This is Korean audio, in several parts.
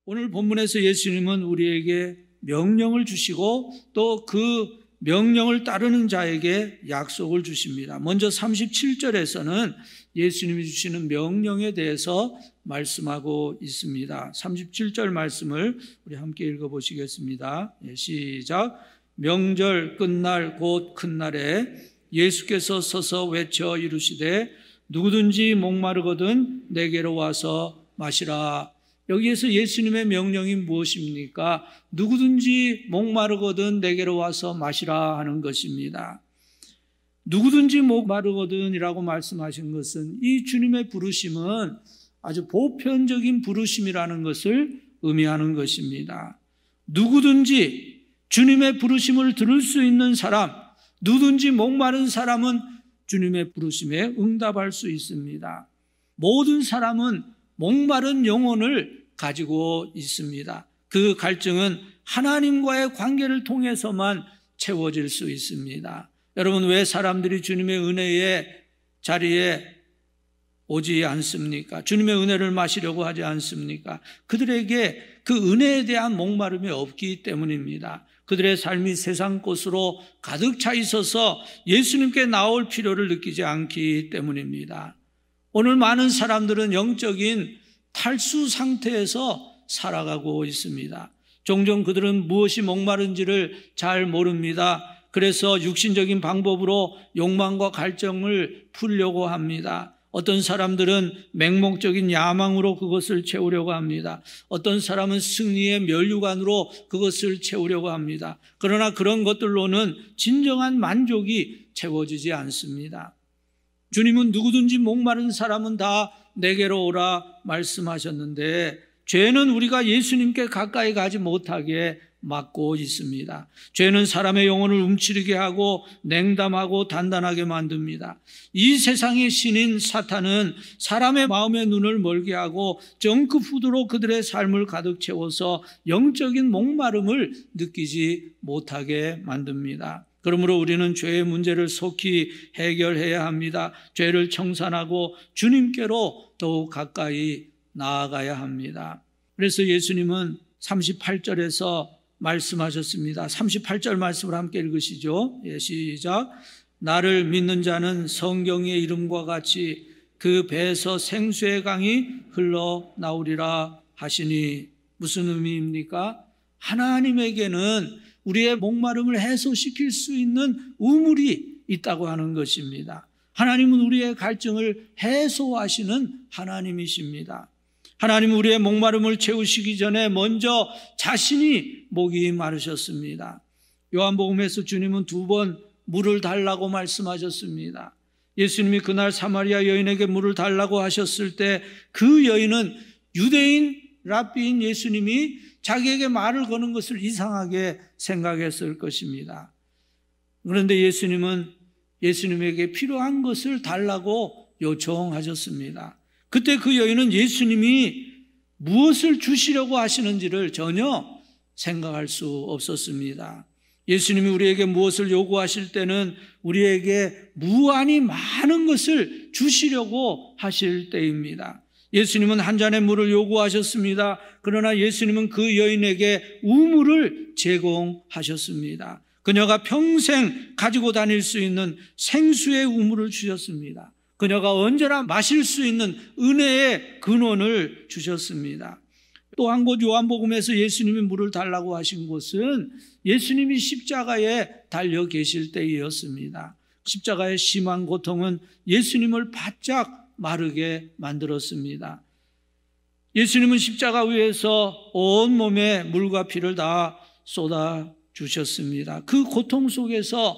오늘 본문에서 예수님은 우리에게 명령을 주시고 또 그 명령을 따르는 자에게 약속을 주십니다. 먼저 37절에서는 예수님이 주시는 명령에 대해서 말씀하고 있습니다. 37절 말씀을 우리 함께 읽어보시겠습니다. 시작. 명절 끝날 곧 큰 날에 예수께서 서서 외쳐 이르시되 누구든지 목마르거든 내게로 와서 마시라. 여기에서 예수님의 명령이 무엇입니까? 누구든지 목마르거든 내게로 와서 마시라 하는 것입니다. 누구든지 목마르거든이라고 말씀하신 것은 이 주님의 부르심은 아주 보편적인 부르심이라는 것을 의미하는 것입니다. 누구든지 주님의 부르심을 들을 수 있는 사람, 누구든지 목마른 사람은 주님의 부르심에 응답할 수 있습니다. 모든 사람은 목마른 영혼을 가지고 있습니다. 그 갈증은 하나님과의 관계를 통해서만 채워질 수 있습니다. 여러분, 왜 사람들이 주님의 은혜의 자리에 오지 않습니까? 주님의 은혜를 마시려고 하지 않습니까? 그들에게 그 은혜에 대한 목마름이 없기 때문입니다. 그들의 삶이 세상 것으로 가득 차 있어서 예수님께 나올 필요를 느끼지 않기 때문입니다. 오늘 많은 사람들은 영적인 탈수 상태에서 살아가고 있습니다. 종종 그들은 무엇이 목마른지를 잘 모릅니다. 그래서 육신적인 방법으로 욕망과 갈증을 풀려고 합니다. 어떤 사람들은 맹목적인 야망으로 그것을 채우려고 합니다. 어떤 사람은 승리의 면류관으로 그것을 채우려고 합니다. 그러나 그런 것들로는 진정한 만족이 채워지지 않습니다. 주님은 누구든지 목마른 사람은 다 내게로 오라 말씀하셨는데 죄는 우리가 예수님께 가까이 가지 못하게 막고 있습니다. 죄는 사람의 영혼을 움츠리게 하고 냉담하고 단단하게 만듭니다. 이 세상의 신인 사탄은 사람의 마음의 눈을 멀게 하고 정크푸드로 그들의 삶을 가득 채워서 영적인 목마름을 느끼지 못하게 만듭니다. 그러므로 우리는 죄의 문제를 속히 해결해야 합니다. 죄를 청산하고 주님께로 더욱 가까이 나아가야 합니다. 그래서 예수님은 38절에서 말씀하셨습니다. 38절 말씀을 함께 읽으시죠. 시작. 나를 믿는 자는 성경의 이름과 같이 그 배에서 생수의 강이 흘러나오리라 하시니 무슨 의미입니까? 하나님에게는 우리의 목마름을 해소시킬 수 있는 우물이 있다고 하는 것입니다. 하나님은 우리의 갈증을 해소하시는 하나님이십니다. 하나님은 우리의 목마름을 채우시기 전에 먼저 자신이 목이 마르셨습니다. 요한복음에서 주님은 2번 물을 달라고 말씀하셨습니다. 예수님이 그날 사마리아 여인에게 물을 달라고 하셨을 때 그 여인은 유대인 랍비인 예수님이 자기에게 말을 거는 것을 이상하게 생각했을 것입니다. 그런데 예수님은 예수님에게 필요한 것을 달라고 요청하셨습니다. 그때 그 여인은 예수님이 무엇을 주시려고 하시는지를 전혀 생각할 수 없었습니다. 예수님이 우리에게 무엇을 요구하실 때는 우리에게 무한히 많은 것을 주시려고 하실 때입니다. 예수님은 한 잔의 물을 요구하셨습니다. 그러나 예수님은 그 여인에게 우물을 제공하셨습니다. 그녀가 평생 가지고 다닐 수 있는 생수의 우물을 주셨습니다. 그녀가 언제나 마실 수 있는 은혜의 근원을 주셨습니다. 또 한 곳 요한복음에서 예수님이 물을 달라고 하신 곳은 예수님이 십자가에 달려 계실 때이었습니다. 십자가의 심한 고통은 예수님을 바짝 마르게 만들었습니다. 예수님은 십자가 위에서 온몸에 물과 피를 다 쏟아 주셨습니다. 그 고통 속에서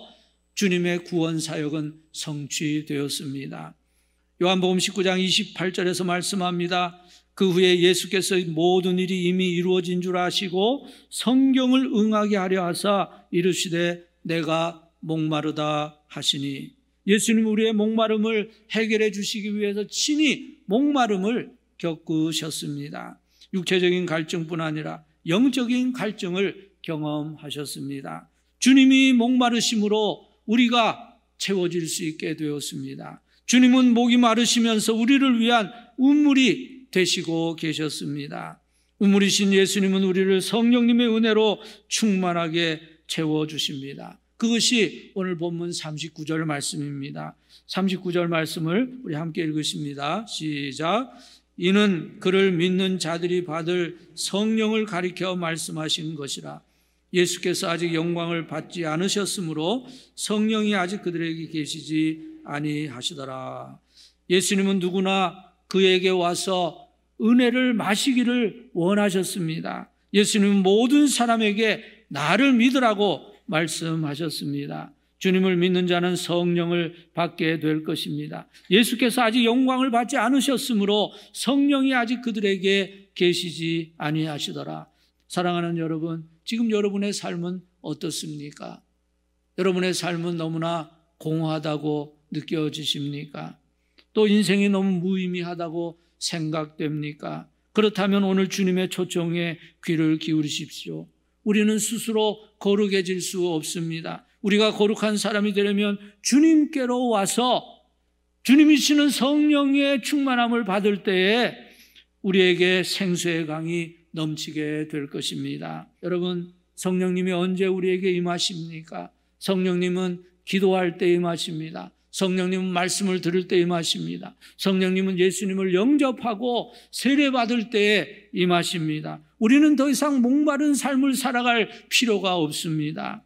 주님의 구원 사역은 성취되었습니다. 요한복음 19장 28절에서 말씀합니다. 그 후에 예수께서 모든 일이 이미 이루어진 줄 아시고 성경을 응하게 하려 하사 이르시되 내가 목마르다 하시니, 예수님 우리의 목마름을 해결해 주시기 위해서 친히 목마름을 겪으셨습니다. 육체적인 갈증뿐 아니라 영적인 갈증을 경험하셨습니다. 주님이 목마르심으로 우리가 채워질 수 있게 되었습니다. 주님은 목이 마르시면서 우리를 위한 우물이 되시고 계셨습니다. 우물이신 예수님은 우리를 성령님의 은혜로 충만하게 채워주십니다. 그것이 오늘 본문 39절 말씀입니다. 39절 말씀을 우리 함께 읽으십니다. 시작. 이는 그를 믿는 자들이 받을 성령을 가리켜 말씀하신 것이라. 예수께서 아직 영광을 받지 않으셨으므로 성령이 아직 그들에게 계시지 아니하시더라. 예수님은 누구나 그에게 와서 은혜를 마시기를 원하셨습니다. 예수님은 모든 사람에게 나를 믿으라고 말씀하셨습니다. 주님을 믿는 자는 성령을 받게 될 것입니다. 예수께서 아직 영광을 받지 않으셨으므로 성령이 아직 그들에게 계시지 아니하시더라. 사랑하는 여러분, 지금 여러분의 삶은 어떻습니까? 여러분의 삶은 너무나 공허하다고 느껴지십니까? 또 인생이 너무 무의미하다고 생각됩니까? 그렇다면 오늘 주님의 초청에 귀를 기울이십시오. 우리는 스스로 거룩해질 수 없습니다. 우리가 거룩한 사람이 되려면 주님께로 와서 주님이시는 성령의 충만함을 받을 때에 우리에게 생수의 강이 넘치게 될 것입니다. 여러분, 성령님이 언제 우리에게 임하십니까? 성령님은 기도할 때 임하십니다. 성령님은 말씀을 들을 때 임하십니다. 성령님은 예수님을 영접하고 세례받을 때에 임하십니다. 우리는 더 이상 목마른 삶을 살아갈 필요가 없습니다.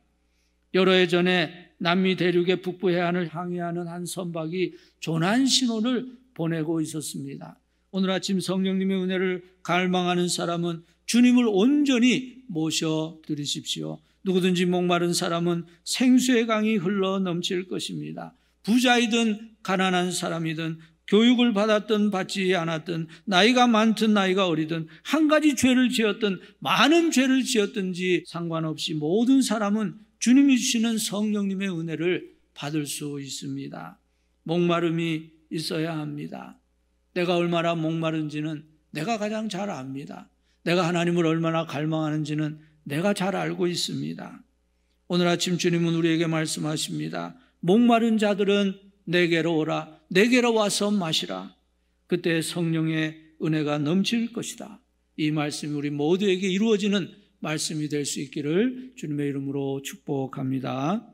여러 해 전에 남미 대륙의 북부 해안을 항해하는 한 선박이 조난 신호를 보내고 있었습니다. 오늘 아침 성령님의 은혜를 갈망하는 사람은 주님을 온전히 모셔드리십시오. 누구든지 목마른 사람은 생수의 강이 흘러 넘칠 것입니다. 부자이든 가난한 사람이든 교육을 받았든 받지 않았든 나이가 많든 나이가 어리든 한 가지 죄를 지었든 많은 죄를 지었든지 상관없이 모든 사람은 주님이 주시는 성령님의 은혜를 받을 수 있습니다. 목마름이 있어야 합니다. 내가 얼마나 목마른지는 내가 가장 잘 압니다. 내가 하나님을 얼마나 갈망하는지는 내가 잘 알고 있습니다. 오늘 아침 주님은 우리에게 말씀하십니다. 목마른 자들은 내게로 오라. 내게로 와서 마시라. 그때 성령의 은혜가 넘칠 것이다. 이 말씀이 우리 모두에게 이루어지는 말씀이 될 수 있기를 주님의 이름으로 축복합니다.